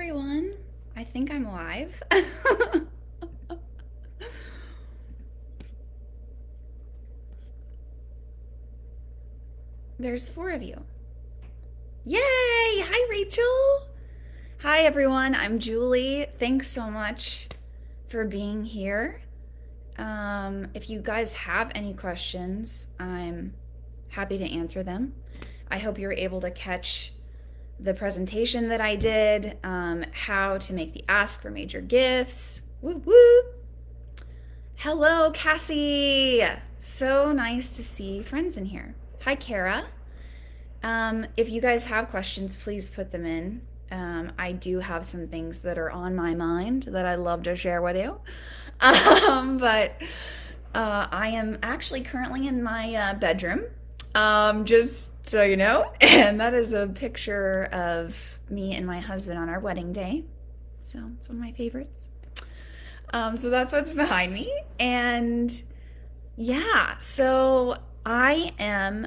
everyone. I think I'm live. There's four of you. Yay! Hi, Rachel. Hi, everyone. I'm Julie. Thanks so much for being here. If you guys have any questions, I'm happy to answer them. I hope you were able to catch the presentation that I did, how to make the ask for major gifts. Woo woo! Hello, Cassie. So nice to see friends in here. Hi, Kara. If you guys have questions, please put them in. I do have some things that are on my mind that I'd love to share with you. But I am actually currently in my bedroom, just so you know. And that is a picture of me and my husband on our wedding day. So it's one of my favorites. So that's what's behind me. And yeah, so I am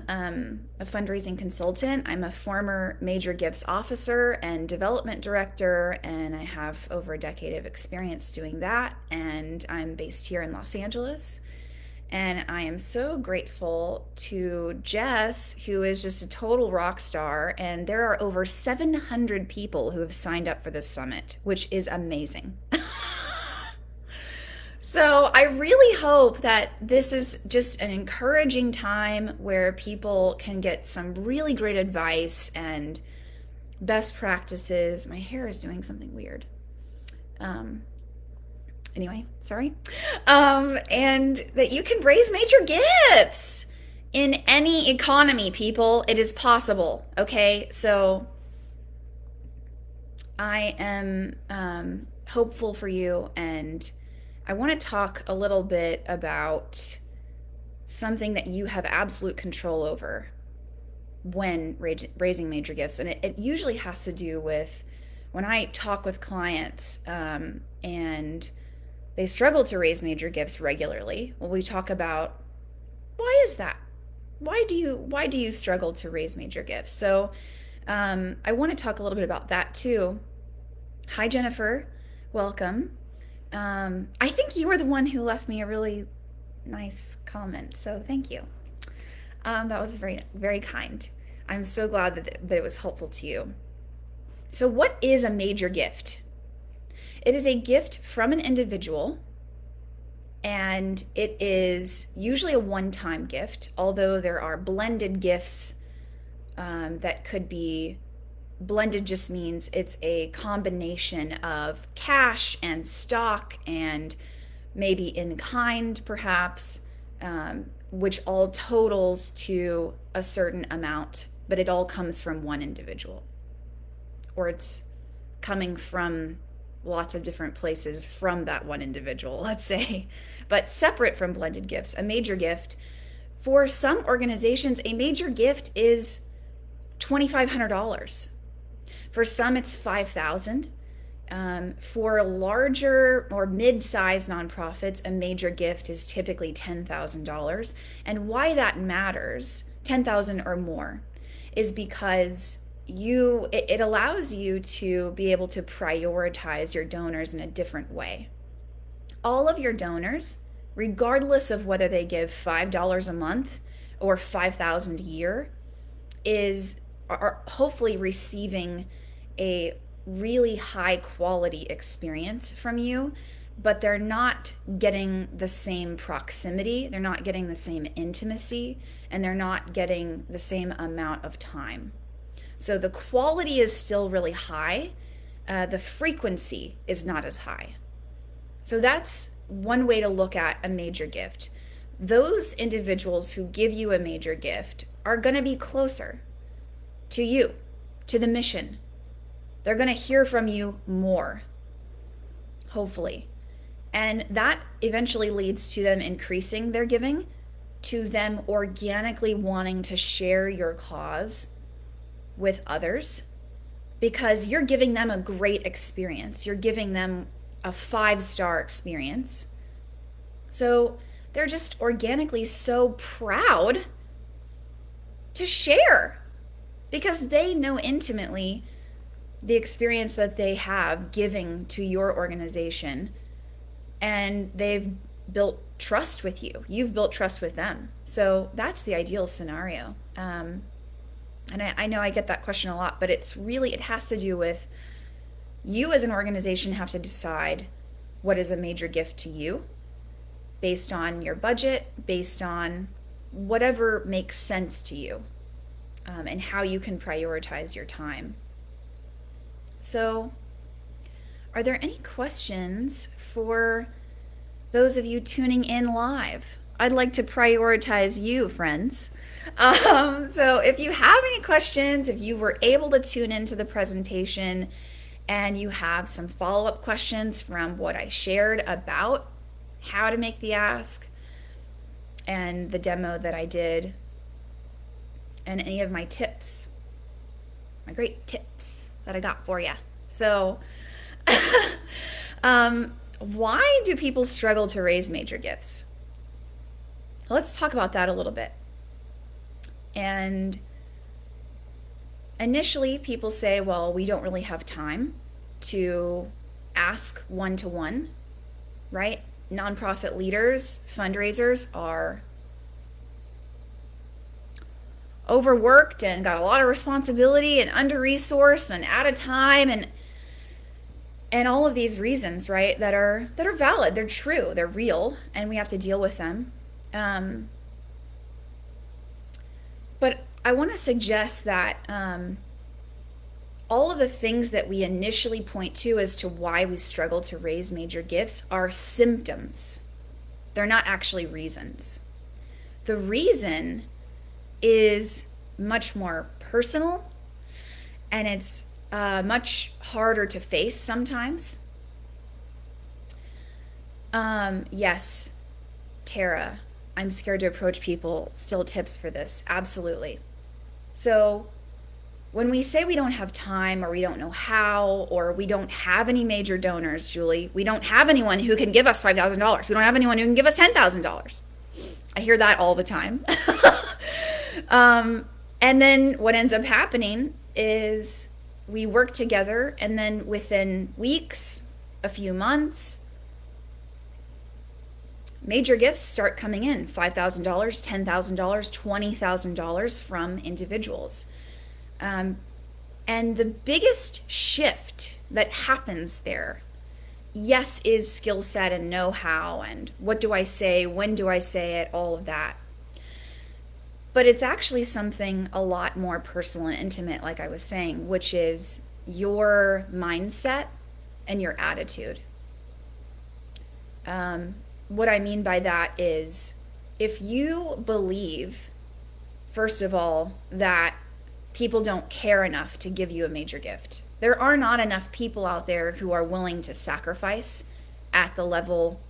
a fundraising consultant. I'm a former major gifts officer and development director, and I have over a decade of experience doing that. And I'm based here in Los Angeles. And I am so grateful to Jess, who is just a total rock star. And there are over 700 people who have signed up for this summit, which is amazing. So I really hope that this is just an encouraging time where people can get some really great advice and best practices. My hair is doing something weird. Anyway, sorry. And that you can raise major gifts in any economy, people. It is possible. Okay, so I am hopeful for you, and I want to talk a little bit about something that you have absolute control over when raising major gifts. And it usually has to do with when I talk with clients and they struggle to raise major gifts regularly. Well, we talk about, why is that? Why do you struggle to raise major gifts? So I want to talk a little bit about that too. Hi, Jennifer. Welcome. I think you were the one who left me a really nice comment, so thank you. That was very, very kind. I'm so glad that it was helpful to you. So what is a major gift? It is a gift from an individual, and it is usually a one-time gift, although there are blended gifts that could be. Blended just means it's a combination of cash and stock and maybe in kind, perhaps, which all totals to a certain amount, but it all comes from one individual. Or it's coming from lots of different places from that one individual, let's say, but separate from blended gifts. A major gift, for some organizations, a major gift is $2,500. For some, it's $5,000. For larger or mid-sized nonprofits, a major gift is typically $10,000. And why that matters, $10,000 or more, is because it allows you to be able to prioritize your donors in a different way. All of your donors, regardless of whether they give $5 a month or $5,000 a year, are hopefully receiving a really high quality experience from you, but they're not getting the same proximity, they're not getting the same intimacy, and they're not getting the same amount of time. So the quality is still really high, the frequency is not as high. So that's one way to look at a major gift. Those individuals who give you a major gift are going to be closer to you, to the mission. They're going to hear from you more, hopefully. And that eventually leads to them increasing their giving, to them organically wanting to share your cause with others, because you're giving them a great experience. You're giving them a 5-star experience. So they're just organically so proud to share, because they know intimately the experience that they have giving to your organization, and they've built trust with you. You've built trust with them. So that's the ideal scenario. And I know I get that question a lot, but it has to do with you as an organization have to decide what is a major gift to you based on your budget, based on whatever makes sense to you, and how you can prioritize your time. So, are there any questions for those of you tuning in live? I'd like to prioritize you, friends. So if you have any questions, if you were able to tune into the presentation and you have some follow-up questions from what I shared about how to make the ask and the demo that I did and any of my tips, my great tips that I got for you. So why do people struggle to raise major gifts? Let's talk about that a little bit. And initially, people say, well, we don't really have time to ask one-to-one, right? Nonprofit leaders, fundraisers are overworked and got a lot of responsibility and under-resourced and out of time and all of these reasons, right, that are valid, they're true, they're real, and we have to deal with them. But I want to suggest that all of the things that we initially point to as to why we struggle to raise major gifts are symptoms. They're not actually reasons. The reason is much more personal, and it's much harder to face sometimes. Yes, Tara, I'm scared to approach people. Still tips for this. Absolutely. So when we say we don't have time or we don't know how or we don't have any major donors, Julie, we don't have anyone who can give us $5,000. We don't have anyone who can give us $10,000. I hear that all the time. And then what ends up happening is we work together, and then within weeks, a few months, major gifts start coming in, $5,000, $10,000, $20,000 from individuals. And the biggest shift that happens there, yes, is skill set and know-how and what do I say, when do I say it, all of that. But it's actually something a lot more personal and intimate, like I was saying, which is your mindset and your attitude. What I mean by that is if you believe, first of all, that people don't care enough to give you a major gift, there are not enough people out there who are willing to sacrifice at the level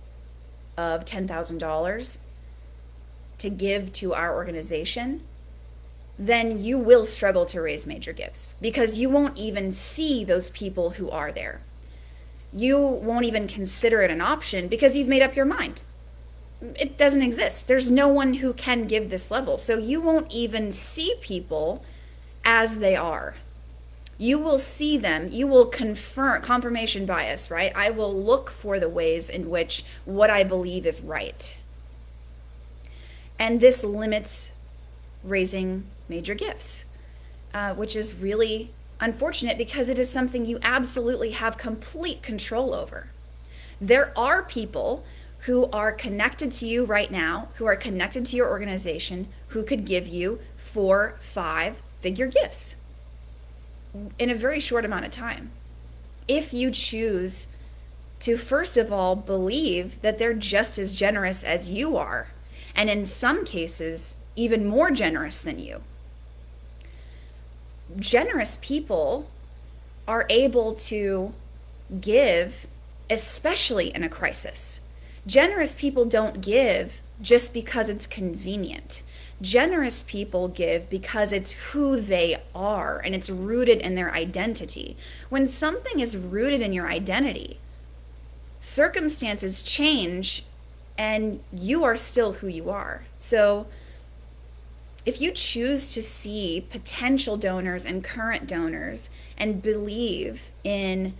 of $10,000 to give to our organization, then you will struggle to raise major gifts because you won't even see those people who are there. You won't even consider it an option because you've made up your mind. It doesn't exist. There's no one who can give this level. So you won't even see people as they are. You will see them. You will confirmation bias, right? I will look for the ways in which what I believe is right. And this limits raising major gifts, which is really unfortunate because it is something you absolutely have complete control over. There are people who are connected to you right now, who are connected to your organization, who could give you 4, 5-figure gifts in a very short amount of time. If you choose to, first of all, believe that they're just as generous as you are, and in some cases, even more generous than you. Generous people are able to give, especially in a crisis. Generous people don't give just because it's convenient. Generous people give because it's who they are and it's rooted in their identity. When something is rooted in your identity, circumstances change and you are still who you are. So if you choose to see potential donors and current donors and believe in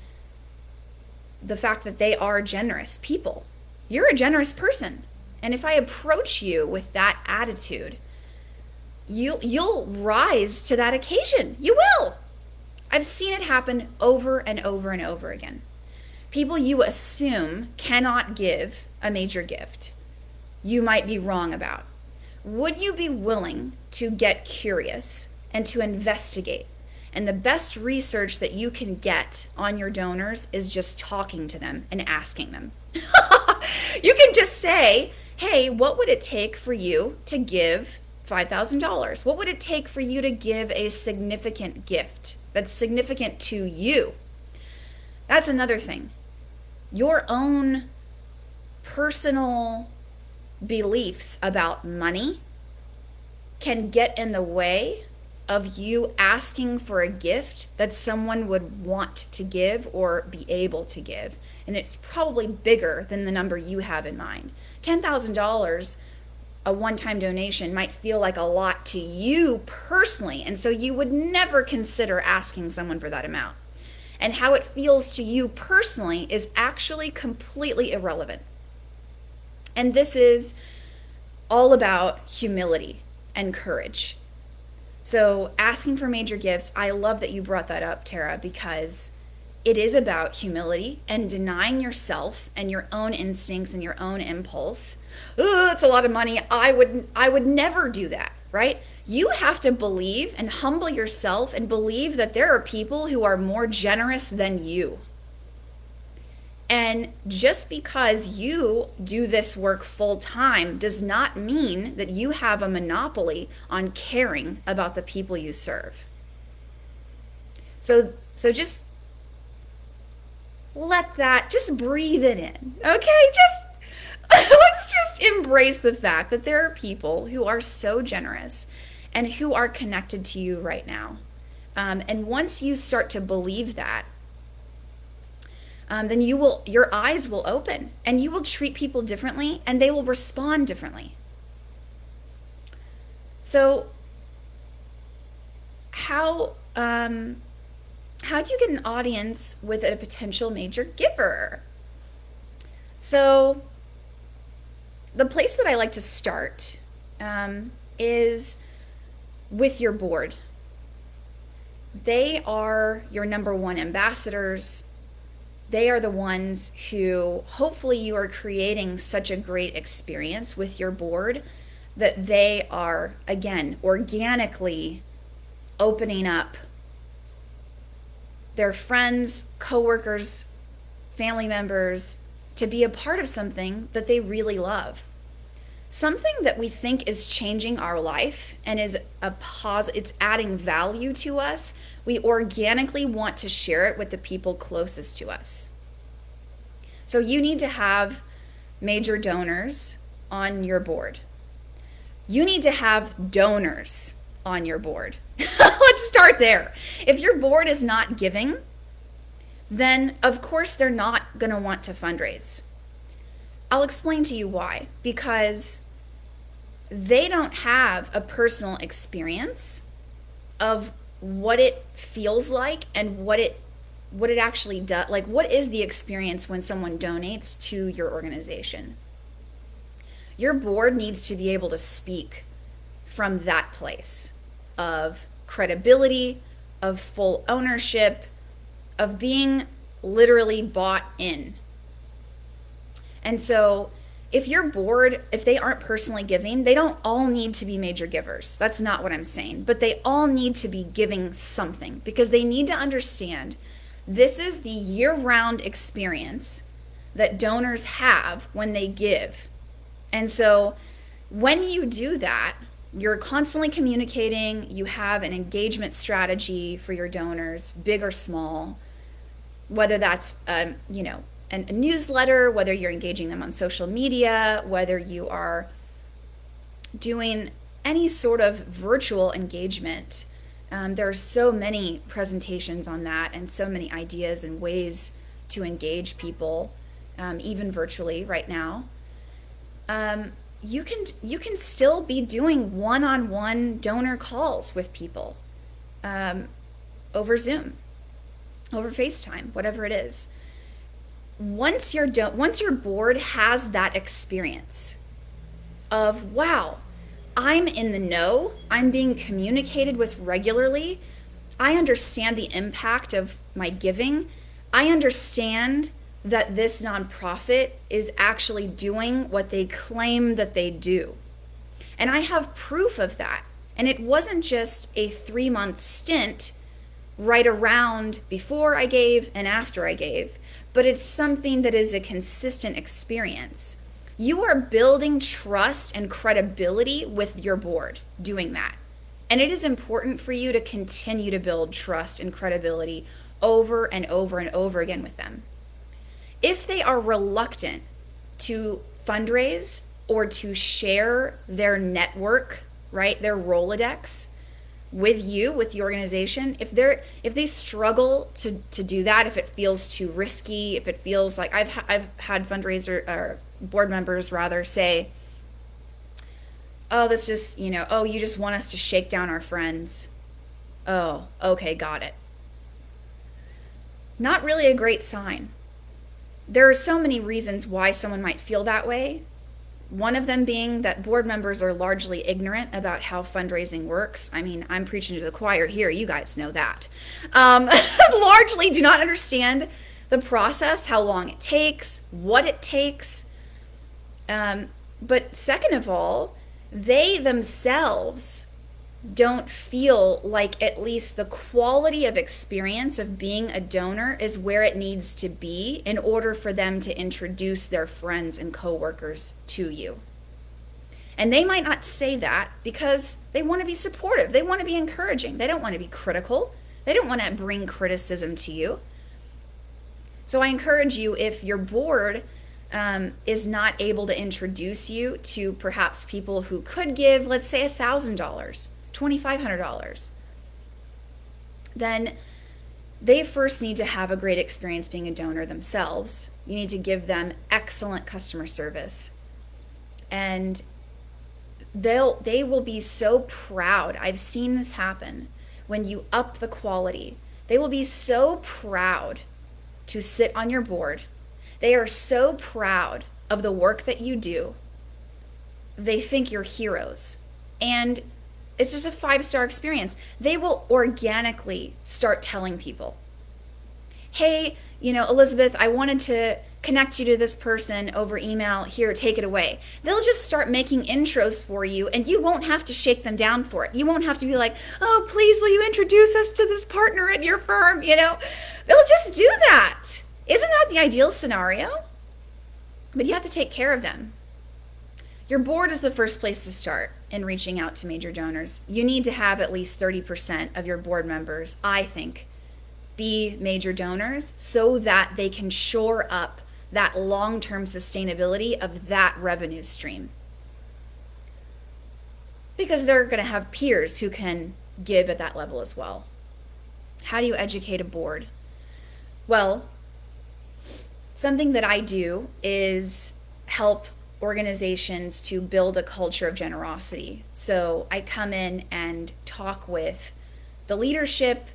the fact that they are generous people, you're a generous person. And if I approach you with that attitude, you'll rise to that occasion. You will. I've seen it happen over and over and over again. People you assume cannot give a major gift, you might be wrong about. Would you be willing to get curious and to investigate? And the best research that you can get on your donors is just talking to them and asking them. You can just say, hey, what would it take for you to give $5,000? What would it take for you to give a significant gift that's significant to you? That's another thing. Your own personal beliefs about money can get in the way of you asking for a gift that someone would want to give or be able to give. And it's probably bigger than the number you have in mind. $10,000, a one-time donation, might feel like a lot to you personally, and so you would never consider asking someone for that amount. And how it feels to you personally is actually completely irrelevant. And this is all about humility and courage. So asking for major gifts, I love that you brought that up, Tara, because it is about humility and denying yourself and your own instincts and your own impulse. Oh, that's a lot of money. I would never do that, right? You have to believe and humble yourself and believe that there are people who are more generous than you. And just because you do this work full time does not mean that you have a monopoly on caring about the people you serve. So just just breathe it in, okay? Let's just embrace the fact that there are people who are so generous and who are connected to you right now. And once you start to believe that, then your eyes will open and you will treat people differently and they will respond differently. So how do you get an audience with a potential major giver? So the place that I like to start is with your board. They are your number one ambassadors. They are the ones who hopefully you are creating such a great experience with your board that they are, again, organically opening up their friends, coworkers, family members to be a part of something that they really love. Something that we think is changing our life and is it's adding value to us. We organically want to share it with the people closest to us. So you need to have major donors on your board. You need to have donors on your board. Let's start there. If your board is not giving, then of course they're not going to want to fundraise. I'll explain to you why. Because they don't have a personal experience of what it feels like and what it actually does. Like, what is the experience when someone donates to your organization? Your board needs to be able to speak from that place of credibility, of full ownership, of being literally bought in. And so if your board, if they aren't personally giving, they don't all need to be major givers. That's not what I'm saying. But they all need to be giving something because they need to understand this is the year-round experience that donors have when they give. And so when you do that, you're constantly communicating, you have an engagement strategy for your donors, big or small, whether that's a newsletter, whether you're engaging them on social media, whether you are doing any sort of virtual engagement. There are so many presentations on that and so many ideas and ways to engage people, even virtually right now. you can still be doing one-on-one donor calls with people, um, over Zoom, over FaceTime, whatever it is. Once your board has that experience of, wow, I'm in the know, I'm being communicated with regularly, I understand the impact of my giving, I understand that this nonprofit is actually doing what they claim that they do. And I have proof of that. And it wasn't just a 3-month stint right around before I gave and after I gave, but it's something that is a consistent experience. You are building trust and credibility with your board doing that. And it is important for you to continue to build trust and credibility over and over and over again with them. If they are reluctant to fundraise or to share their network, right, their Rolodex with you, with the organization, if they struggle to do that, if it feels too risky, if it feels like I've had fundraiser or board members rather say, oh, this just, oh, you just want us to shake down our friends. Oh, okay, got it. Not really a great sign. There are so many reasons why someone might feel that way. One of them being that board members are largely ignorant about how fundraising works. I mean, I'm preaching to the choir here. You guys know that. Largely do not understand the process, how long it takes, what it takes. But second of all, they themselves don't feel like at least the quality of experience of being a donor is where it needs to be in order for them to introduce their friends and coworkers to you. And they might not say that because they want to be supportive. They want to be encouraging. They don't want to be critical. They don't want to bring criticism to you. So I encourage you, if your board is not able to introduce you to perhaps people who could give, let's say $1,000, $2,500, then they first need to have a great experience being a donor themselves. You need to give them excellent customer service. And they will be so proud. I've seen this happen when you up the quality. They will be so proud to sit on your board. They are so proud of the work that you do. They think you're heroes. And it's just a 5-star experience. They will organically start telling people, hey, Elizabeth, I wanted to connect you to this person over email. Here, take it away. They'll just start making intros for you, and you won't have to shake them down for it. You won't have to be like, oh, please, will you introduce us to this partner at your firm? They'll just do that. Isn't that the ideal scenario? But you have to take care of them. Your board is the first place to start in reaching out to major donors. You need to have at least 30% of your board members, I think, be major donors so that they can shore up that long-term sustainability of that revenue stream. Because they're going to have peers who can give at that level as well. How do you educate a board? Well, something that I do is help organizations to build a culture of generosity. So I come in and talk with the leadership,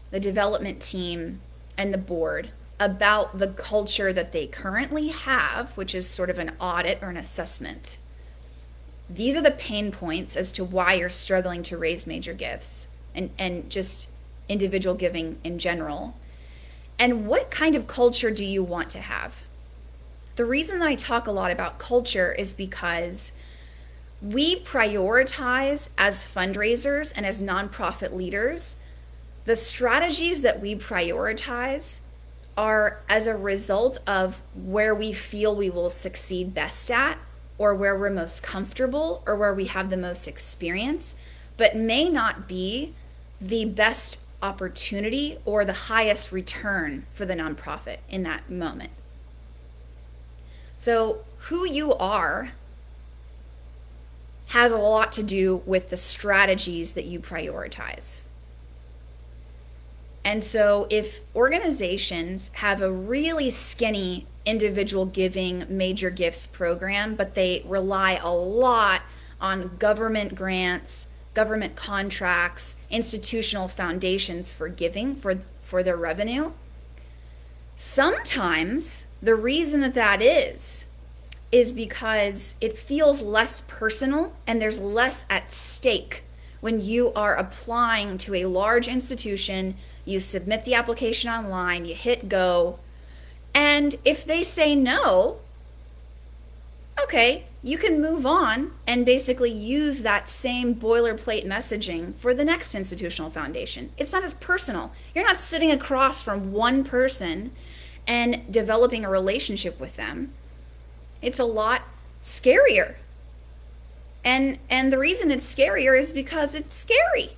the development team, and the board about the culture that they currently have, which is sort of an audit or an assessment. These are the pain points as to why you're struggling to raise major gifts and just individual giving in general. And what kind of culture do you want to have? The reason that I talk a lot about culture is because we prioritize as fundraisers and as nonprofit leaders, the strategies that we prioritize are as a result of where we feel we will succeed best at, or where we're most comfortable, or where we have the most experience, but may not be the best opportunity or the highest return for the nonprofit in that moment. So who you are has a lot to do with the strategies that you prioritize. And so if organizations have a really skinny individual giving major gifts program, but they rely a lot on government grants, government contracts, institutional foundations for giving for their revenue, sometimes the reason that is because it feels less personal and there's less at stake when you are applying to a large institution. You submit the application online, you hit go, and if they say no, okay, you can move on and basically use that same boilerplate messaging for the next institutional foundation. It's not as personal. You're not sitting across from one person and developing a relationship with them. It's a lot scarier. And the reason it's scarier is because it's scary.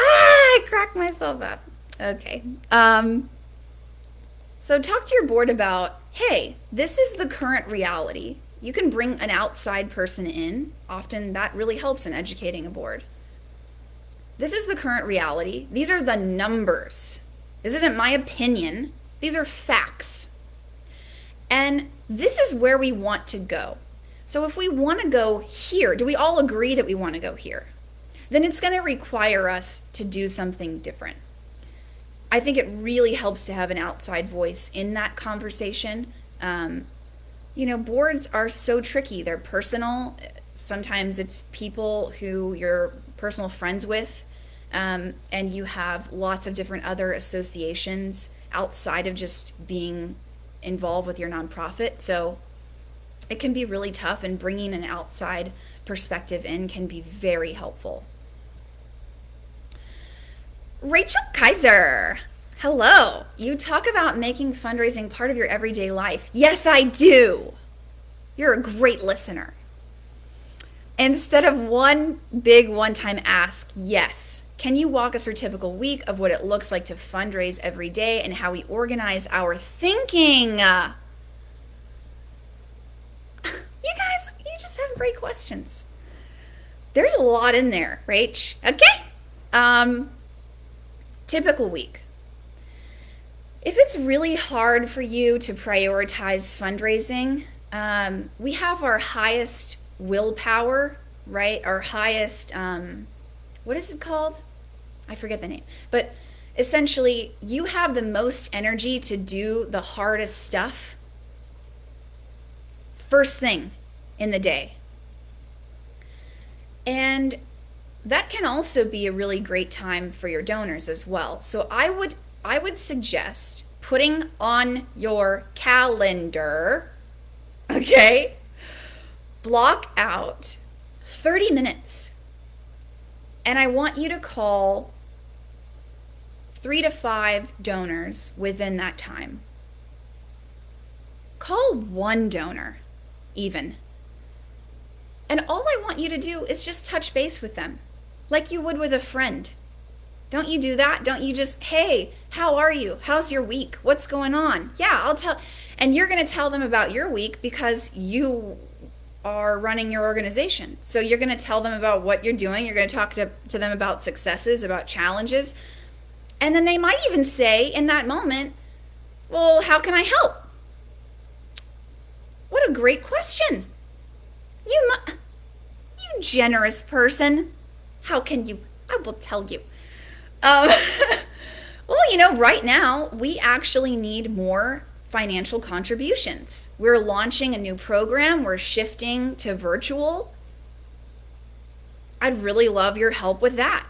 I cracked myself up. Okay. So talk to your board about, hey, this is the current reality. You can bring an outside person in. Often that really helps in educating a board. This is the current reality. These are the numbers. This isn't my opinion. These are facts. And this is where we want to go. So if we want to go here, do we all agree that we want to go here? Then it's going to require us to do something different. I think it really helps to have an outside voice in that conversation. Boards are so tricky. They're personal. Sometimes it's people who you're personal friends with, and you have lots of different other associations outside of just being involved with your nonprofit. So it can be really tough, and bringing an outside perspective in can be very helpful. Rachel Kaiser, hello. You talk about making fundraising part of your everyday life. Yes, I do. You're a great listener. Instead of one big one-time ask, yes. Can you walk us through a typical week of what it looks like to fundraise every day and how we organize our thinking? You guys, you just have great questions. There's a lot in there, Rach. Okay. Typical week. If it's really hard for you to prioritize fundraising, we have our highest willpower, right? Our highest, what is it called? I forget the name. But essentially, you have the most energy to do the hardest stuff first thing in the day. And that can also be a really great time for your donors as well. So I would suggest putting on your calendar, okay, block out 30 minutes. And I want you to call 3 to 5 donors within that time. Call one donor even. And all I want you to do is just touch base with them like you would with a friend. Don't you do that? Don't you just, hey, how are you? How's your week? What's going on? Yeah, I'll tell. And you're going to tell them about your week because you are running your organization. So you're going to tell them about what you're doing. You're going to talk to them about successes, about challenges. And then they might even say in that moment, well, how can I help? What a great question. You generous person. How can you? I will tell you. Well, right now we actually need more financial contributions. We're launching a new program. We're shifting to virtual. I'd really love your help with that.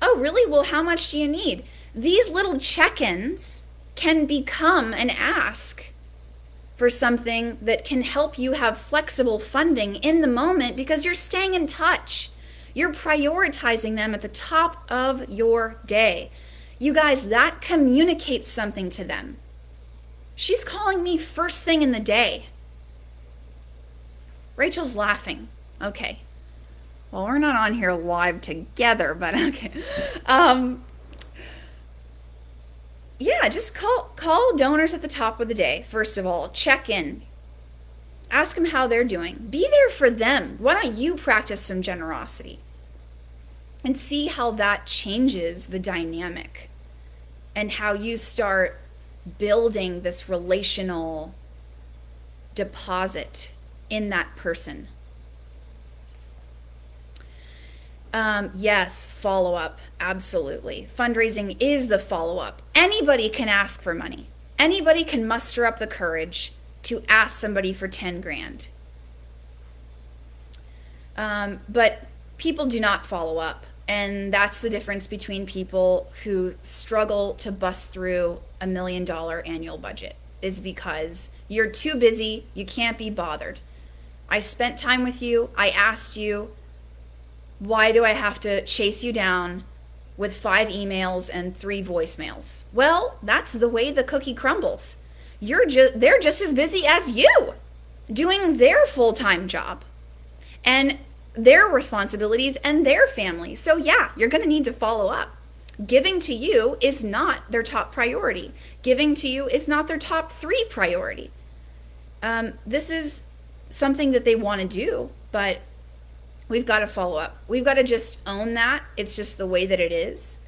Oh, really? Well, how much do you need? These little check-ins can become an ask for something that can help you have flexible funding in the moment because you're staying in touch. You're prioritizing them at the top of your day. You guys, that communicates something to them. She's calling me first thing in the day. Rachel's laughing. Okay. Well, we're not on here live together, but okay. Yeah, just call donors at the top of the day. First of all, check in. Ask them how they're doing. Be there for them. Why don't you practice some generosity? and see how that changes the dynamic and how you start building this relational deposit in that person. Yes, follow up. Absolutely. Fundraising is the follow up. Anybody can ask for money. Anybody can muster up the courage to ask somebody for 10 grand. But people do not follow up. And that's the difference between people who struggle to bust through $1 million annual budget, is because you're too busy, you can't be bothered. I spent time with you, I asked you, why do I have to chase you down with 5 emails and 3 voicemails? Well, that's the way the cookie crumbles. They're just as busy as you doing their full-time job and their responsibilities and their family. So yeah, you're going to need to follow up. Giving to you is not their top priority. Giving to you is not their top 3 priority. This is something that they want to do, but we've got to follow up. We've got to just own that. It's just the way that it is.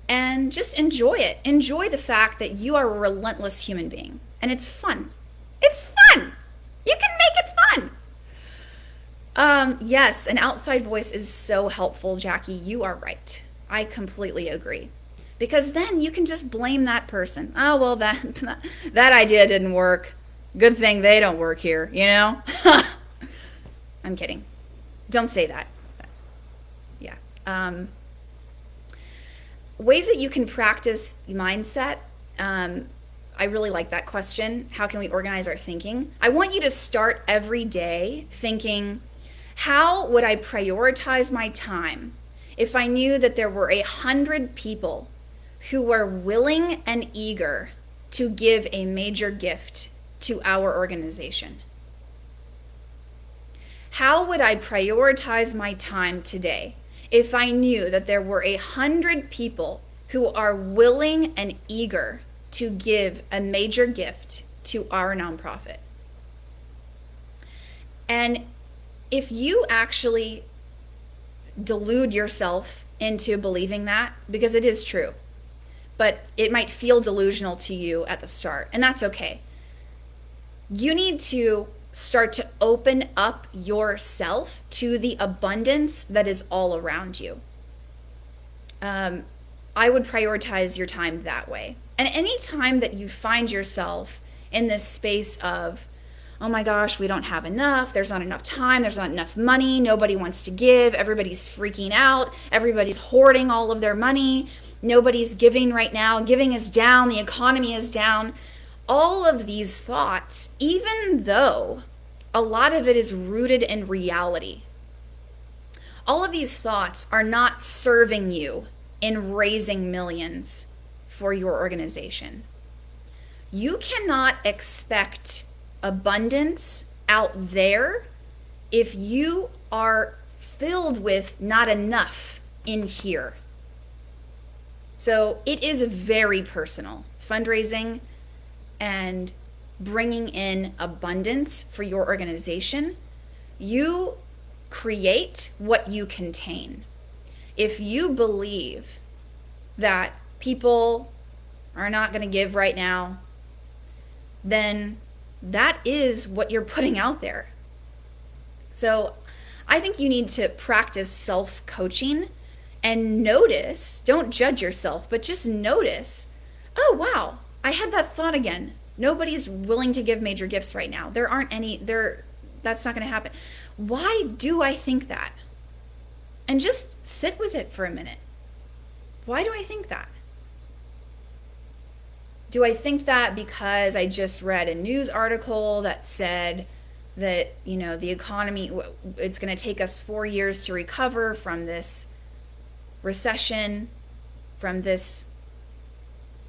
And just enjoy it. Enjoy the fact that you are a relentless human being. And it's fun. It's fun. You can make it fun. Yes, an outside voice is so helpful, Jackie. You are right. I completely agree. Because then you can just blame that person. Oh, well, that idea didn't work. Good thing they don't work here, you know? I'm kidding. Don't say that. Yeah. Ways that you can practice mindset. I really like that question. How can we organize our thinking? I want you to start every day thinking, how would I prioritize my time if I knew that there were 100 people who were willing and eager to give a major gift to our organization? How would I prioritize my time today if I knew that there were 100 people who are willing and eager to give a major gift to our nonprofit? And if you actually delude yourself into believing that, because it is true, but it might feel delusional to you at the start, and that's okay. You need to start to open up yourself to the abundance that is all around you. I would prioritize your time that way. And any time that you find yourself in this space of, oh my gosh, we don't have enough, there's not enough time, there's not enough money, nobody wants to give, everybody's freaking out, everybody's hoarding all of their money, nobody's giving right now, giving is down, the economy is down. All of these thoughts, even though a lot of it is rooted in reality, all of these thoughts are not serving you in raising millions for your organization. You cannot expect abundance out there if you are filled with not enough in here. So it is very personal. Fundraising and bringing in abundance for your organization, you create what you contain. If you believe that people are not going to give right now, then that is what you're putting out there. So I think you need to practice self-coaching and notice, don't judge yourself, but just notice, oh wow, I had that thought again. Nobody's willing to give major gifts right now. There aren't any, that's not going to happen. Why do I think that? And just sit with it for a minute. Why do I think that? Do I think that because I just read a news article that said that, you know, the economy, it's going to take us 4 years to recover from this recession, from this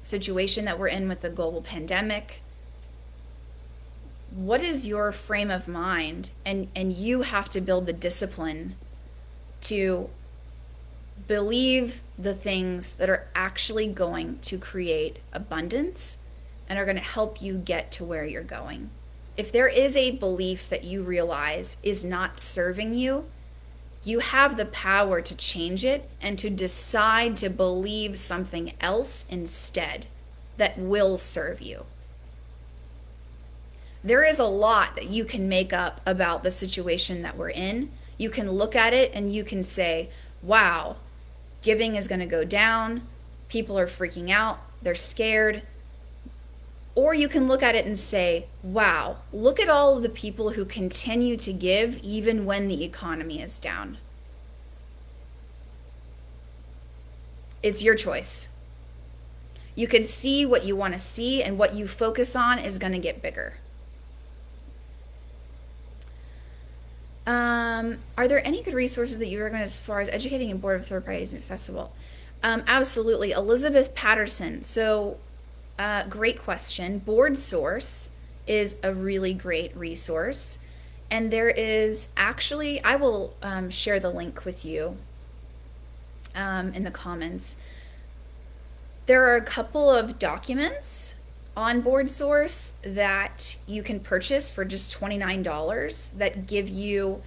situation that we're in with the global pandemic? What is your frame of mind? And you have to build the discipline to believe the things that are actually going to create abundance and are going to help you get to where you're going. If there is a belief that you realize is not serving you, You have the power to change it and to decide to believe something else instead that will serve you. There is a lot that you can make up about the situation that we're in. You can look at it and you can say, wow, giving is going to go down. People are freaking out. They're scared. Or you can look at it and say, wow, look at all of the people who continue to give even when the economy is down. It's your choice. You can see what you want to see, and what you focus on is going to get bigger. Are there any good resources that you recommend as far as educating a board of third parties accessible? Absolutely. Elizabeth Patterson. So, great question. Board Source is a really great resource. And there is actually, I will share the link with you in the comments. There are a couple of documents on Board Source that you can purchase for just $29 that give you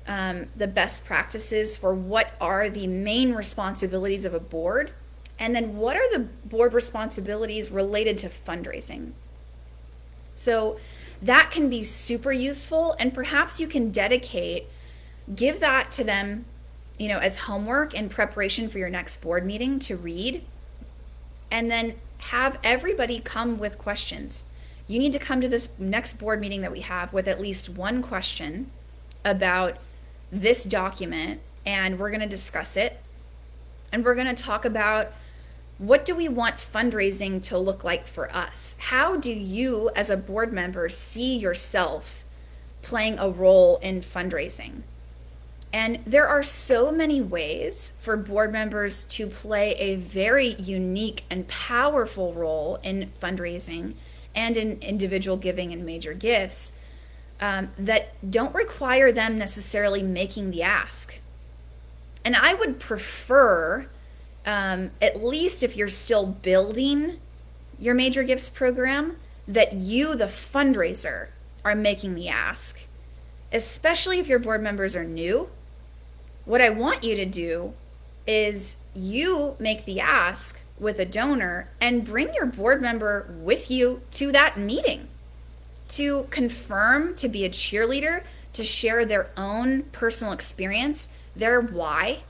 the best practices for what are the main responsibilities of a board, and then what are the board responsibilities related to fundraising. So that can be super useful, and perhaps you can give that to them, as homework in preparation for your next board meeting to read, and then have everybody come with questions. You need to come to this next board meeting that we have with at least one question about this document, and we're going to discuss it. And we're going to talk about, what do we want fundraising to look like for us? How do you as a board member see yourself playing a role in fundraising? And there are so many ways for board members to play a very unique and powerful role in fundraising and in individual giving and major gifts that don't require them necessarily making the ask. And I would prefer, at least if you're still building your major gifts program, that you, the fundraiser, are making the ask, especially if your board members are new. What I want you to do is you make the ask with a donor and bring your board member with you to that meeting to confirm, to be a cheerleader, to share their own personal experience, their why.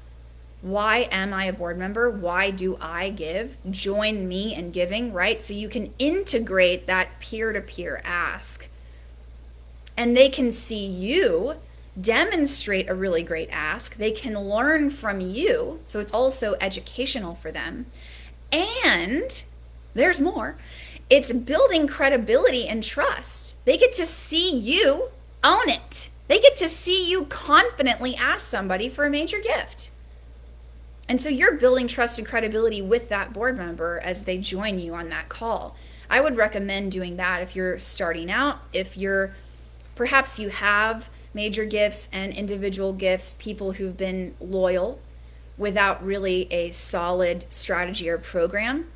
Why am I a board member? Why do I give? Join me in giving, right? So you can integrate that peer-to-peer ask. And they can see you demonstrate a really great ask. They can learn from you. So it's also educational for them. And there's more. It's building credibility and trust. They get to see you own it. They get to see you confidently ask somebody for a major gift. And so you're building trust and credibility with that board member as they join you on that call. I would recommend doing that if you're starting out, perhaps you have major gifts and individual gifts, people who've been loyal without really a solid strategy or program.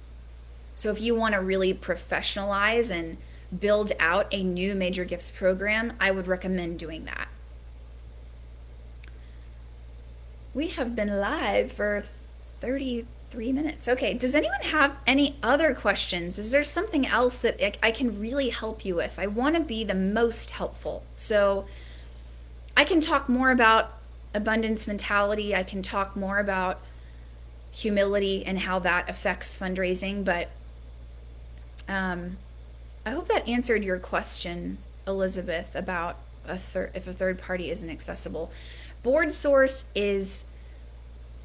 So if you want to really professionalize and build out a new major gifts program, I would recommend doing that. We have been live for 33 minutes. Okay, does anyone have any other questions? Is there something else that I can really help you with? I want to be the most helpful. So I can talk more about abundance mentality. I can talk more about humility and how that affects fundraising, but I hope that answered your question, Elizabeth, about if a third party isn't accessible. Board Source is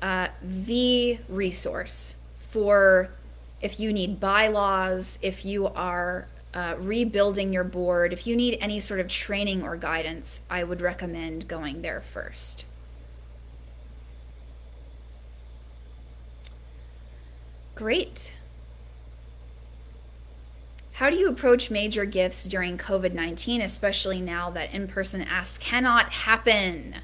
the resource for if you need bylaws, if you are rebuilding your board, if you need any sort of training or guidance, I would recommend going there first. Great. How do you approach major gifts during COVID-19, especially now that in-person asks cannot happen?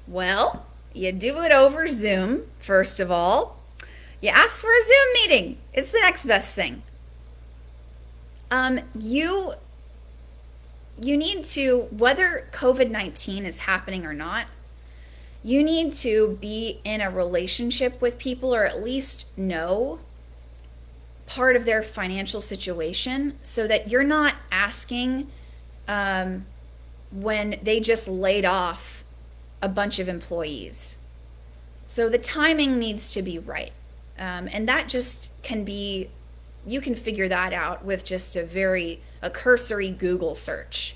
Well, you do it over Zoom, first of all. You ask for a Zoom meeting. It's the next best thing. you need to, whether COVID-19 is happening or not, you need to be in a relationship with people, or at least know part of their financial situation, so that you're not asking when they just laid off a bunch of employees. So the timing needs to be right. And that just can be, you can figure that out with just a cursory Google search.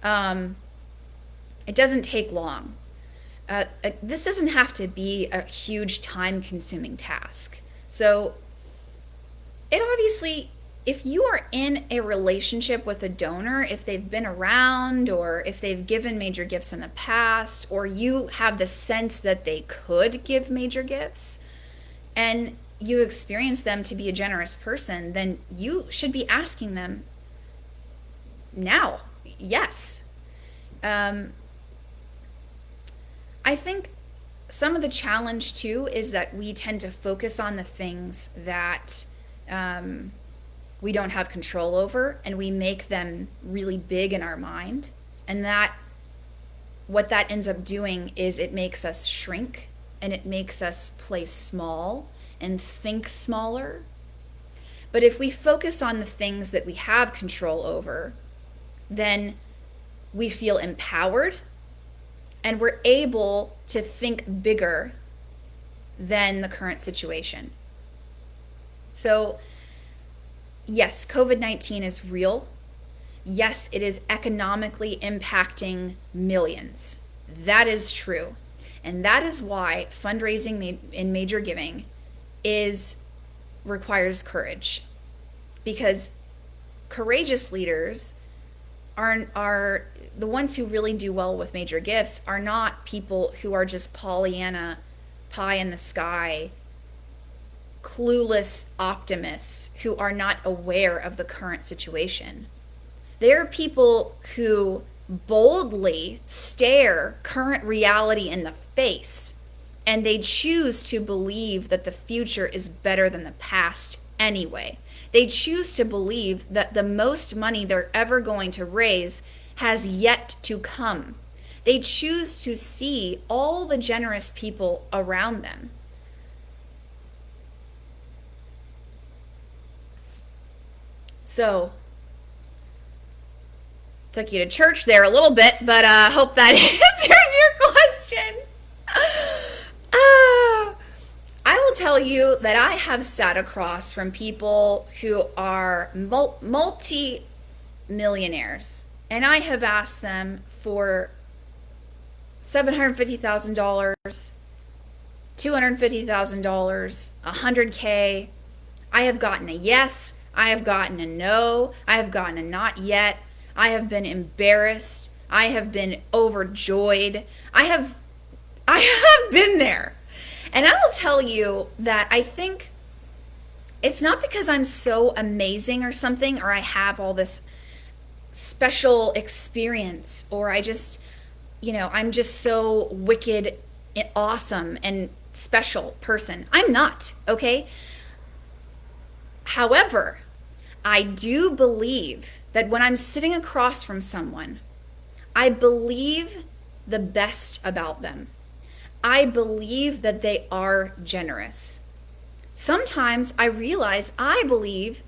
It doesn't take long. This doesn't have to be a huge time consuming task. So it obviously, if you are in a relationship with a donor, if they've been around, or if they've given major gifts in the past, or you have the sense that they could give major gifts, and you experience them to be a generous person, then you should be asking them now. Yes. I think some of the challenge too is that we tend to focus on the things that we don't have control over, and we make them really big in our mind. And that, what that ends up doing is it makes us shrink, and it makes us play small and think smaller. But if we focus on the things that we have control over, then we feel empowered, and we're able to think bigger than the current situation. So, yes, COVID-19 is real. Yes, it is economically impacting millions. That is true. And that is why fundraising in major giving requires courage. Because courageous leaders are the ones who really do well with major gifts, are not people who are just Pollyanna, pie in the sky, clueless optimists who are not aware of the current situation. They are people who boldly stare current reality in the face, and they choose to believe that the future is better than the past anyway. They choose to believe that the most money they're ever going to raise has yet to come. They choose to see all the generous people around them. So, took you to church there a little bit, but hope that answers your question. I will tell you that I have sat across from people who are multi-millionaires, and I have asked them for $750,000, $250,000, $100K. I have gotten a yes, I have gotten a no, I have gotten a not yet. I have been embarrassed. I have been overjoyed. I have been there. And I will tell you that I think it's not because I'm so amazing or something, or I have all this special experience, or I just, I'm just so wicked, awesome, and special person. I'm not, okay? However, I do believe that when I'm sitting across from someone, I believe the best about them. I believe that they are generous. Sometimes I realize I believe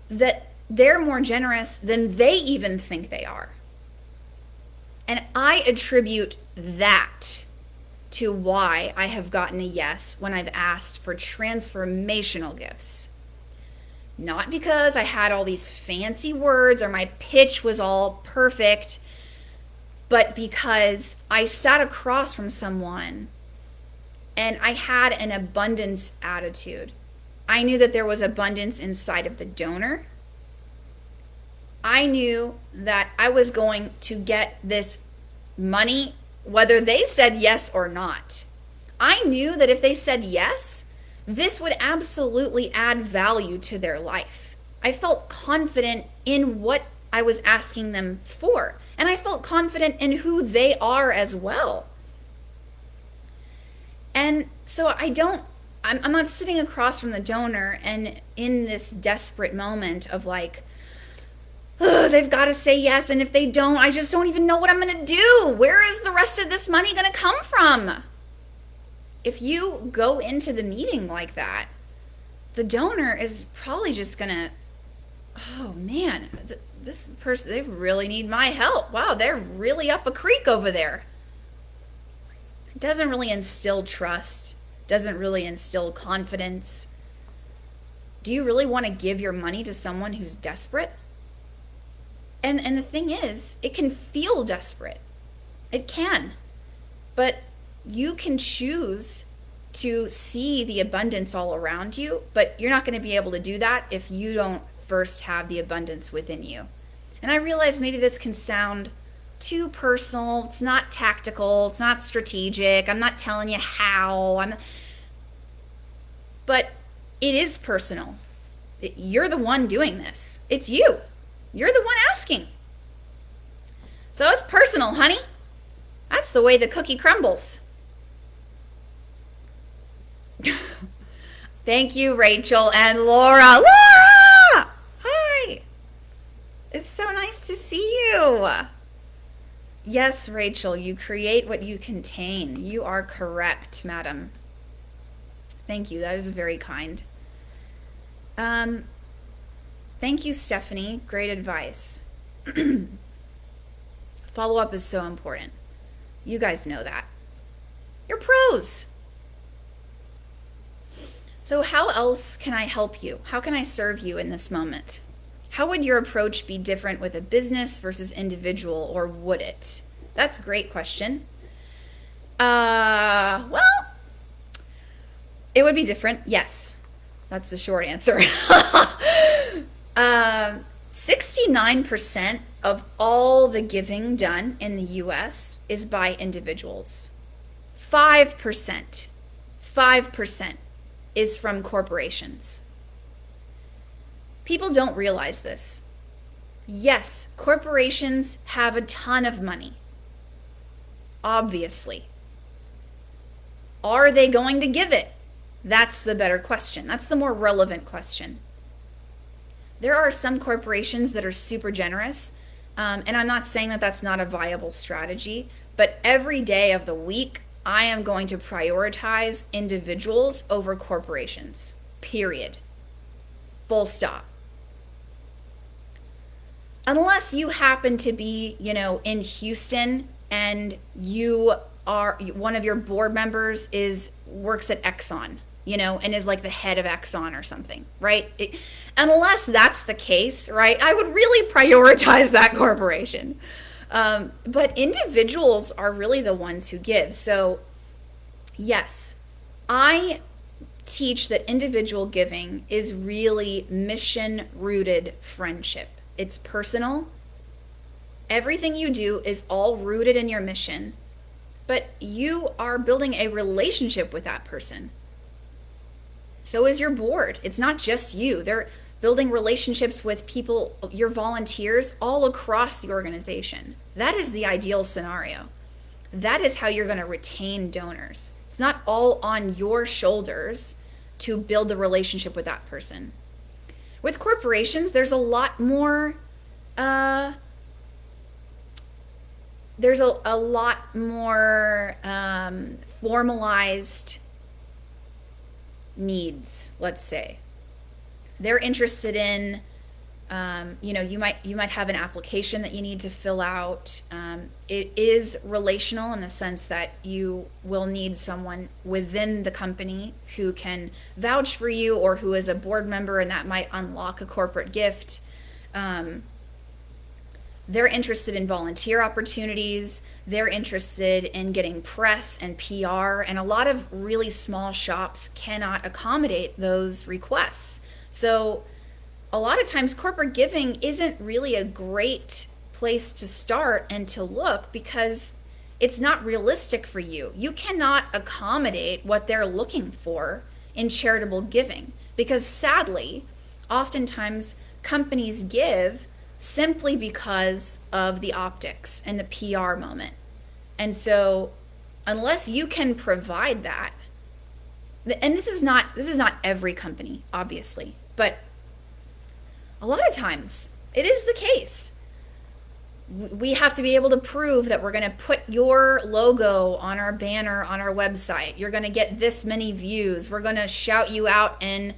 that they're more generous than they even think they are. And I attribute that to why I have gotten a yes when I've asked for transformational gifts. Not because I had all these fancy words or my pitch was all perfect, but because I sat across from someone and I had an abundance attitude. I knew that there was abundance inside of the donor. I knew that I was going to get this money whether they said yes or not. I knew that if they said yes, this would absolutely add value to their life. I felt confident in what I was asking them for, and I felt confident in who they are as well. And so I'm not sitting across from the donor and in this desperate moment of like, ugh, they've got to say yes. And if they don't, I just don't even know what I'm going to do. Where is the rest of this money going to come from? If you go into the meeting like that, the donor is probably just going to, oh man, this person, they really need my help. Wow, they're really up a creek over there. It doesn't really instill trust, doesn't really instill confidence. Do you really want to give your money to someone who's desperate? And the thing is, it can feel desperate. It can. But you can choose to see the abundance all around you, but you're not going to be able to do that if you don't first have the abundance within you. And I realize maybe this can sound too personal. It's not tactical. It's not strategic. I'm not telling you how. But it is personal. You're the one doing this. It's you. You're the one asking. So it's personal, honey. That's the way the cookie crumbles. Thank you, Rachel and Laura. Laura! Hi. It's so nice to see you. Yes, Rachel, you create what you contain. You are correct, madam. Thank you. That is very kind. Thank you, Stephanie. Great advice. Follow-up is so important. You guys know that. You're pros. So how else can I help you? How can I serve you in this moment? How would your approach be different with a business versus individual, or would it? That's a great question. Well, it would be different. Yes. That's the short answer. 69% of all the giving done in the US is by individuals. 5% is from corporations. People don't realize this. Yes, corporations have a ton of money. Obviously. Are they going to give it? That's the better question. That's the more relevant question. There are some corporations that are super generous, and I'm not saying that that's not a viable strategy, but every day of the week, I am going to prioritize individuals over corporations, period. Full stop. Unless you happen to be, in Houston and you are, one of your board members works at Exxon, and is like the head of Exxon or something, right? Unless that's the case, right, I would really prioritize that corporation. But individuals are really the ones who give. So yes, I teach that individual giving is really mission-rooted friendship. It's personal. Everything you do is all rooted in your mission, but you are building a relationship with that person. So is your board. It's not just you. They're building relationships with people, your volunteers, all across the organization. That is the ideal scenario. That is how you're going to retain donors. It's not all on your shoulders to build the relationship with that person. With corporations, there's a lot more formalized needs, let's say. They're interested in, you might have an application that you need to fill out. It is relational in the sense that you will need someone within the company who can vouch for you or who is a board member, and that might unlock a corporate gift. They're interested in volunteer opportunities. They're interested in getting press and PR, and a lot of really small shops cannot accommodate those requests. So a lot of times corporate giving isn't really a great place to start and to look because it's not realistic for you. You cannot accommodate what they're looking for in charitable giving because sadly, oftentimes companies give simply because of the optics and the PR moment. And so unless you can provide that, and this is not every company, obviously, but a lot of times It is the case. We have to be able to prove that we're going to put your logo on our banner on our website. You're going to get this many views. We're going to shout you out in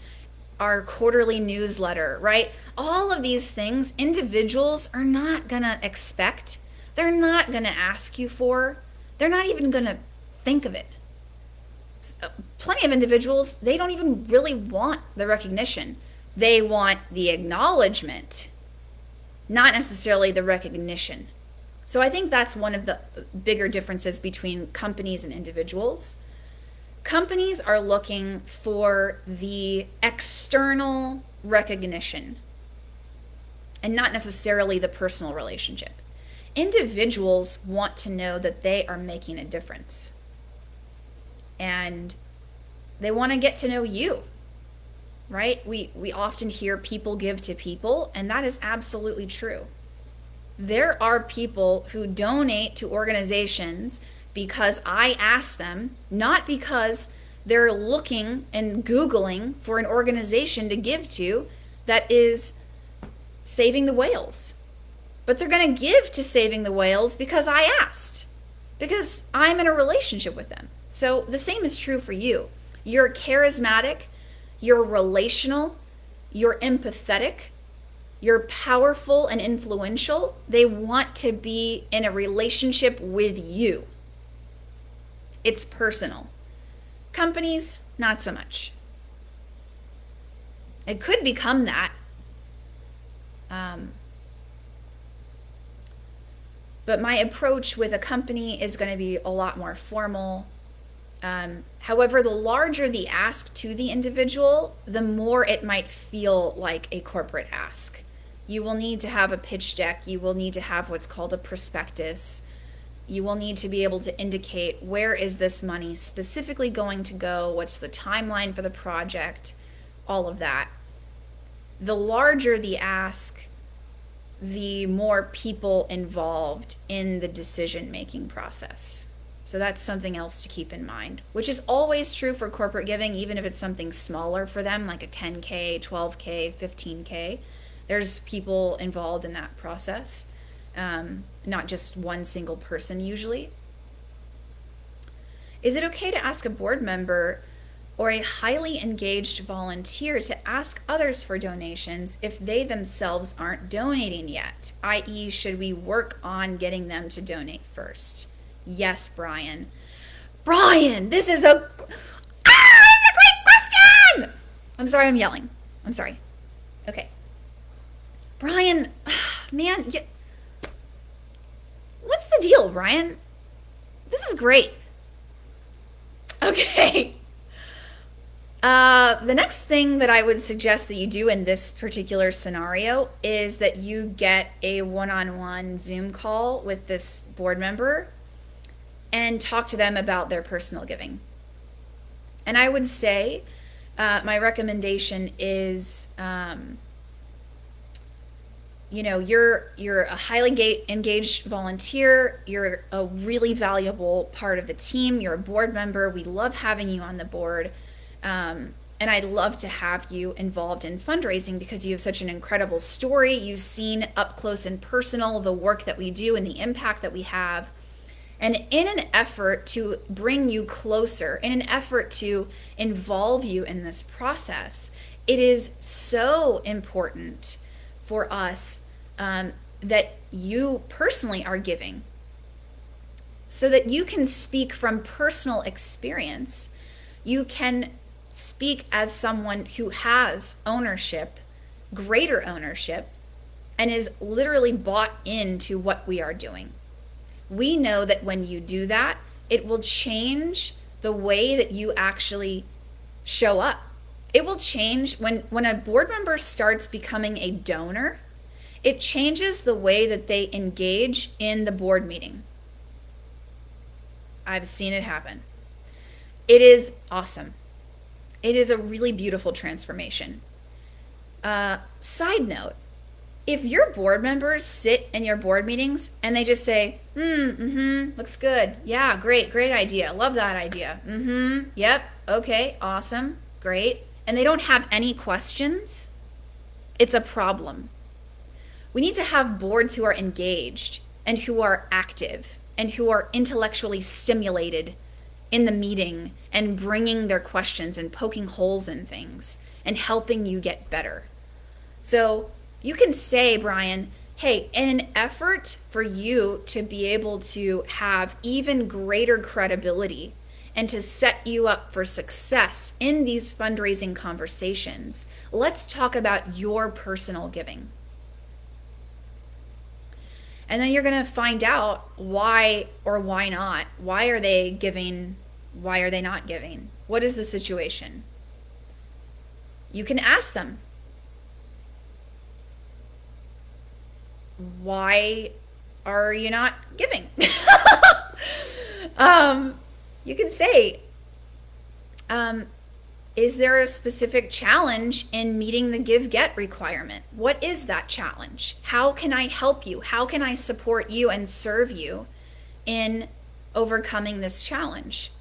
our quarterly newsletter, right? All of these things individuals are not going to expect. They're not going to ask you for. They're not even going to think of it. Plenty of individuals, they don't even really want the recognition. They want the acknowledgement, not necessarily the recognition. So I think that's one of the bigger differences between companies and individuals. Companies are looking for the external recognition and not necessarily the personal relationship. Individuals want to know that they are making a difference. And they want to get to know you, right? We often hear people give to people, and that is absolutely true. There are people who donate to organizations because I asked them, not because they're looking and Googling for an organization to give to that is saving the whales. But they're going to give to saving the whales because I asked, because I'm in a relationship with them. So the same is true for you. You're charismatic, you're relational, you're empathetic, you're powerful and influential. They want to be in a relationship with you. It's personal. Companies, not so much. It could become that. But my approach with a company is going to be a lot more formal. However, the larger the ask to the individual, the more it might feel like a corporate ask. You will need to have a pitch deck. You will need to have what's called a prospectus. You will need to be able to indicate where is this money specifically going to go, what's the timeline for the project, all of that. The larger the ask, the more people involved in the decision-making process. So that's something else to keep in mind, which is always true for corporate giving, even if it's something smaller for them, like a 10K, 12K, 15K. There's people involved in that process, not just one single person usually. Is it okay to ask a board member or a highly engaged volunteer to ask others for donations if they themselves aren't donating yet? i.e., should we work on getting them to donate first? Yes, Brian. Brian, this is a great question! I'm sorry, I'm yelling. I'm sorry. Okay. Brian, man, what's the deal, Brian? This is great. Okay. The next thing that I would suggest that you do in this particular scenario is that you get a one-on-one Zoom call with this board member and talk to them about their personal giving. And I would say my recommendation is, you're a highly engaged volunteer. You're a really valuable part of the team. You're a board member. We love having you on the board. And I'd love to have you involved in fundraising because you have such an incredible story. You've seen up close and personal the work that we do and the impact that we have. And in an effort to bring you closer, in an effort to involve you in this process, it is so important for us that you personally are giving so that you can speak from personal experience. You can speak as someone who has ownership, greater ownership, and is literally bought into what we are doing. We know that when you do that, it will change the way that you actually show up. It will change when a board member starts becoming a donor, it changes the way that they engage in the board meeting. I've seen it happen. It is awesome. It is a really beautiful transformation. Side note, if your board members sit in your board meetings and they just say, looks good. Yeah, great idea. Love that idea. Yep, okay, awesome, great. And they don't have any questions, it's a problem. We need to have boards who are engaged and who are active and who are intellectually stimulated in the meeting and bringing their questions and poking holes in things and helping you get better. So you can say, Brian, hey, in an effort for you to be able to have even greater credibility and to set you up for success in these fundraising conversations, let's talk about your personal giving. And then you're going to find out why or why not. Why are they giving? Why are they not giving? What is the situation? You can ask them, why are you not giving? You can say, is there a specific challenge in meeting the give-get requirement? What is that challenge? How can I help you? How can I support you and serve you in overcoming this challenge?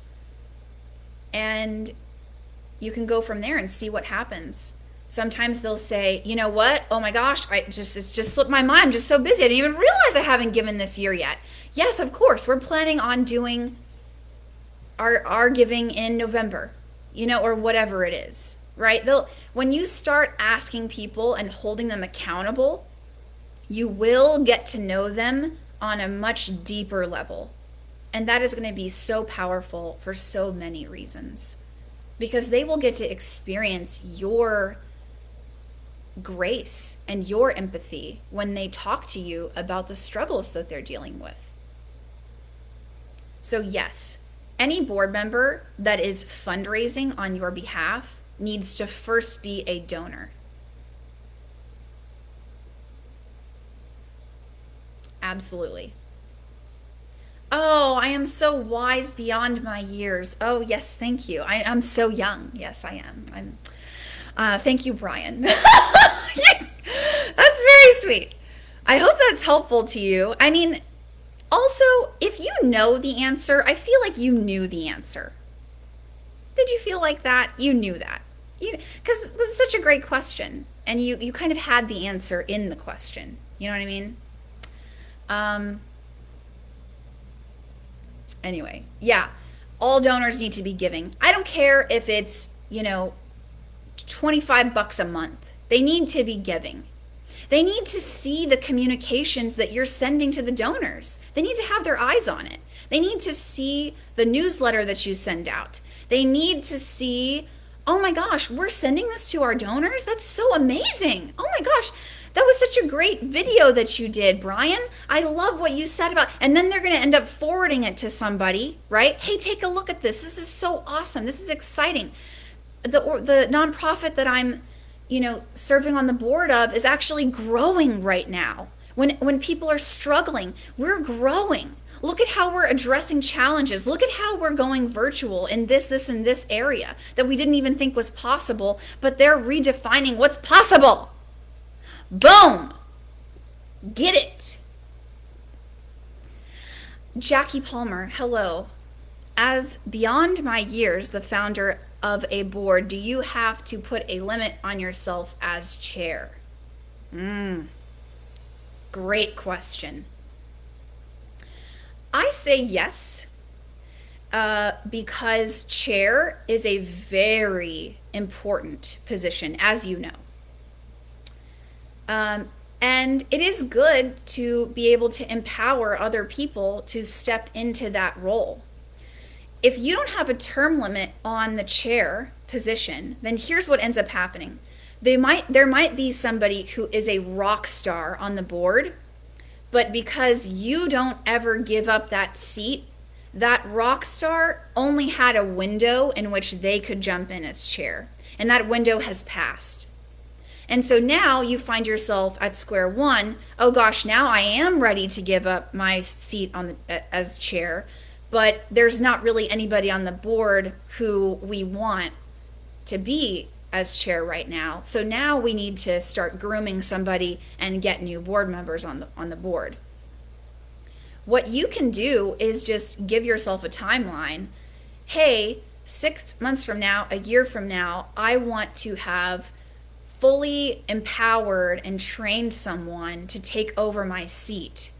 And you can go from there and see what happens. Sometimes they'll say, you know what? Oh my gosh, it's just slipped my mind. I'm just so busy. I didn't even realize I haven't given this year yet. Yes, of course. We're planning on doing our giving in November, or whatever it is, right? When you start asking people and holding them accountable, you will get to know them on a much deeper level. And that is going to be so powerful for so many reasons, because they will get to experience your grace and your empathy when they talk to you about the struggles that they're dealing with. So yes, any board member that is fundraising on your behalf needs to first be a donor. Absolutely. Oh, I am so wise beyond my years. Oh, yes, thank you. I'm so young. Yes, I am. Thank you, Brian. That's very sweet. I hope that's helpful to you. I mean, also, if you know the answer, I feel like you knew the answer. Did you feel like that? You knew that. Because this is such a great question. And you kind of had the answer in the question. You know what I mean? Anyway, yeah, all donors need to be giving. I don't care if it's, $25 a month. They need to be giving. They need to see the communications that you're sending to the donors. They need to have their eyes on it. They need to see the newsletter that you send out. They need to see, oh my gosh, we're sending this to our donors? That's so amazing. Oh my gosh, that was such a great video that you did, Brian. I love what you said about, and then they're going to end up forwarding it to somebody, right? Hey, take a look at this. This is so awesome. This is exciting. The nonprofit that I'm, serving on the board of is actually growing right now. When people are struggling, we're growing. Look at how we're addressing challenges. Look at how we're going virtual in this, and this area that we didn't even think was possible, but they're redefining what's possible. Boom! Get it. Jackie Palmer, hello. As beyond my years, the founder of a board, do you have to put a limit on yourself as chair? Great question. I say yes, because chair is a very important position, as you know. And it is good to be able to empower other people to step into that role. If you don't have a term limit on the chair position, then here's what ends up happening. There might be somebody who is a rock star on the board, but because you don't ever give up that seat, that rock star only had a window in which they could jump in as chair, and that window has passed. And so now you find yourself at square one. Oh gosh, now I am ready to give up my seat as chair, but there's not really anybody on the board who we want to be as chair right now. So now we need to start grooming somebody and get new board members on the board. What you can do is just give yourself a timeline. Hey, 6 months from now, a year from now, I want to have fully empowered and trained someone to take over my seat.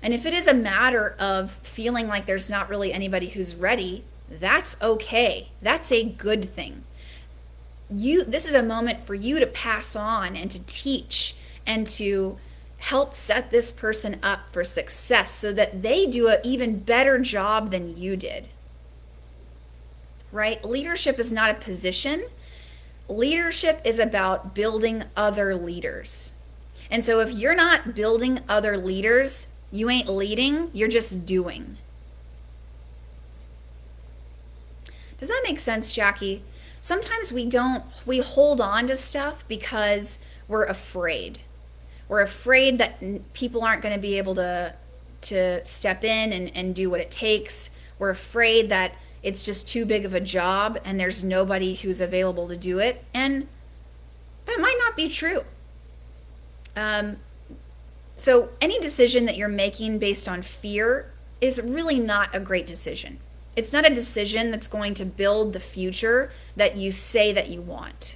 And if it is a matter of feeling like there's not really anybody who's ready, that's okay. That's a good thing. This is a moment for you to pass on and to teach and to help set this person up for success so that they do an even better job than you did. Right? Leadership is not a position. Leadership is about building other leaders. And so if you're not building other leaders, you ain't leading, you're just doing. Does that make sense, Jackie? Sometimes we hold on to stuff because we're afraid. We're afraid that people aren't going to be able to step in and do what it takes. We're afraid that it's just too big of a job and there's nobody who's available to do it. And that might not be true. So any decision that you're making based on fear is really not a great decision. It's not a decision that's going to build the future that you say that you want.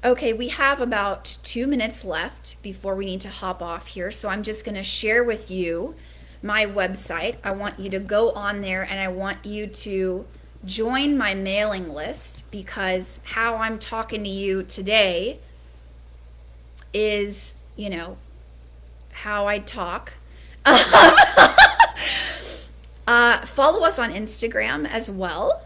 Okay, we have about 2 minutes left before we need to hop off here. So I'm just going to share with you my website. I want you to go on there and I want you to join my mailing list, because how I'm talking to you today is, how I talk. Follow us on Instagram as well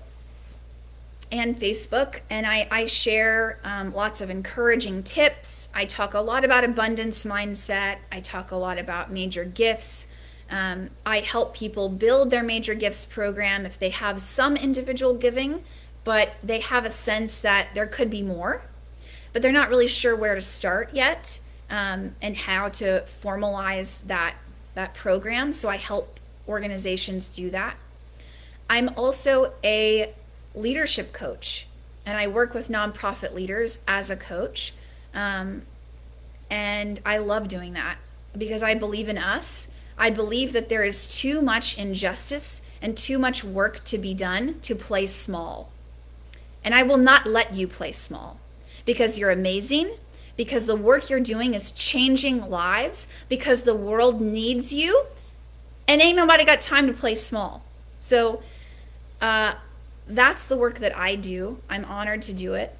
and Facebook, and I share lots of encouraging tips. I talk a lot about abundance mindset. I talk a lot about major gifts. I help people build their major gifts program if they have some individual giving, but they have a sense that there could be more, but they're not really sure where to start yet, and how to formalize that program. So I help organizations do that. I'm also a leadership coach, and I work with nonprofit leaders as a coach. And I love doing that because I believe in us. I believe that there is too much injustice and too much work to be done to play small. And I will not let you play small, because you're amazing, because the work you're doing is changing lives, because the world needs you, and ain't nobody got time to play small. So that's the work that I do. I'm honored to do it.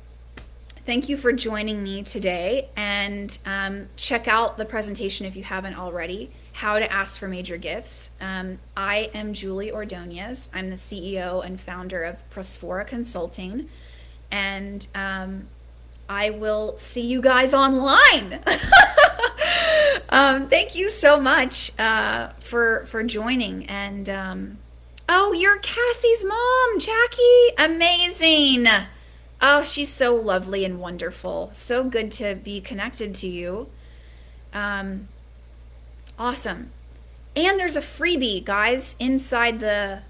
Thank you for joining me today, and check out the presentation if you haven't already, How to Ask for Major Gifts. I am Julie Ordonez. I'm the CEO and founder of Prosphora Consulting, and I will see you guys online. Thank you so much for joining. And oh, you're Cassie's mom, Jackie. Amazing. Oh, she's so lovely and wonderful. So good to be connected to you. Awesome. And there's a freebie, guys, inside the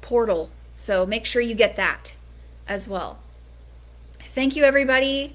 portal. So make sure you get that as well. Thank you, everybody.